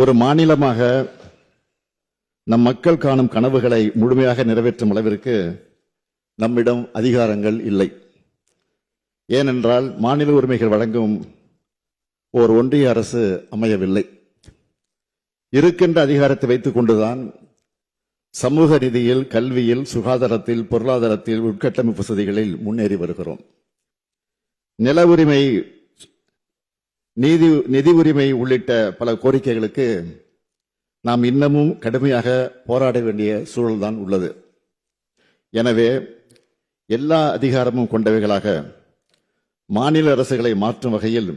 ஒரு மாநிலமாக நம் மக்கள் காணும் கனவுகளை முழுமையாக நிறைவேற்றும் அளவிற்கு நம்மிடம் அதிகாரங்கள் இல்லை. ஏனென்றால் மாநில உரிமைகள் வழங்கும் ஓர் ஒன்றிய அரசு அமையவில்லை. இருக்கின்ற அதிகாரத்தை வைத்துக் கொண்டுதான் சமூக நிதியில், கல்வியில், சுகாதாரத்தில், பொருளாதாரத்தில், உட்கட்டமைப்பு வசதிகளில் முன்னேறி வருகிறோம். நில உரிமை, நிதி உரிமை உள்ளிட்ட பல கோரிக்கைகளுக்கு நாம் இன்னமும் கடுமையாக போராட வேண்டிய சூழல்தான் உள்ளது. எனவே எல்லா அதிகாரமும் கொண்டவைகளாக மாநில அரசுகளை மாற்றும் வகையில்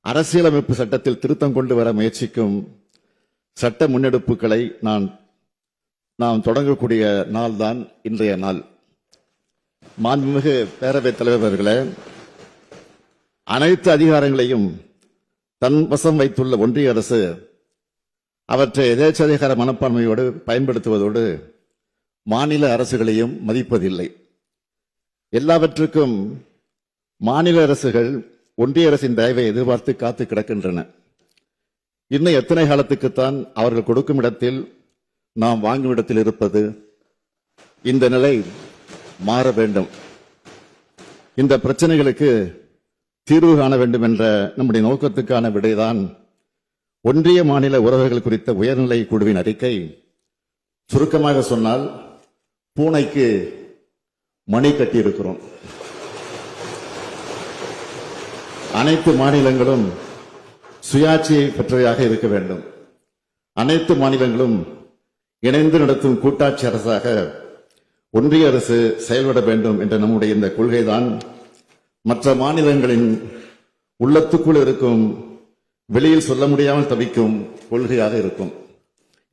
அரசியலமைப்பு சட்டத்தில் திருத்தம் கொண்டு வர முயற்சிக்கும் சட்ட முன்னெடுப்புகளை நாம் தொடங்கக்கூடிய நாள் தான் இன்றைய நாள். மாண்புமிகு பேரவைத் தலைவர் அவர்களே, அனைத்து அதிகாரங்களையும் தன் வசம் வைத்துள்ள ஒன்றிய அரசு அவற்றை எதேச்சதிகார மனப்பான்மையோடு பயன்படுத்துவதோடு மாநில அரசுகளையும் மதிப்பதில்லை. எல்லாவற்றுக்கும் மாநில அரசுகள் ஒன்றிய அரசின் தயவை எதிர்பார்த்து காத்து கிடக்கின்றன. இன்னும் எத்தனை காலத்துக்குத்தான் அவர்கள் கொடுக்கும் இடத்தில் நாம் வாங்கும் இடத்தில் இருப்பது? இந்த நிலை மாற வேண்டும். இந்த பிரச்சனைகளுக்கு தீர்வு காண வேண்டும் என்ற நம்முடைய நோக்கத்துக்கான விடைதான் ஒன்றிய மாநில உறவுகள் குறித்த உயர்நிலை குழுவின் அறிக்கை. சுருக்கமாக சொன்னால், பூனைக்கு மணி கட்டியிருக்கிறோம். அனைத்து மாநிலங்களும் சுயாட்சியை பெற்றவையாக இருக்க வேண்டும். அனைத்து மாநிலங்களும் இணைந்து நடத்தும் கூட்டாட்சி அரசாக ஒன்றிய அரசு செயல்பட வேண்டும் என்ற நம்முடைய இந்த கொள்கைதான் மற்ற மாநிலங்களின் உள்ளத்துக்குள் இருக்கும், வெளியில் சொல்ல முடியாமல் தவிக்கும் கொள்கையாக இருக்கும்.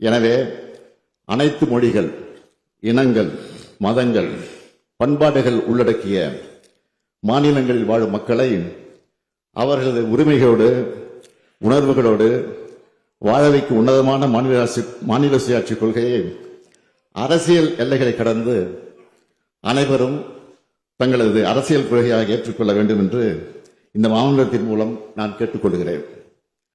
எனவே அனைத்து மொழிகள், இனங்கள், மதங்கள், பண்பாடுகள் உள்ளடக்கிய மாநிலங்களில் வாழும் மக்களை அவர்களது உரிமைகளோடு, உணர்வுகளோடு வாழ வைக்கும் உன்னதமான மாநில சுயாட்சி கொள்கையை அரசியல் எல்லைகளை கடந்து அனைவரும் தங்களது அரசியல் கொள்கையாக ஏற்றுக்கொள்ள வேண்டும் என்று இந்த மாமன்றத்தின் மூலம் நான் கேட்டுக்கொள்கிறேன்.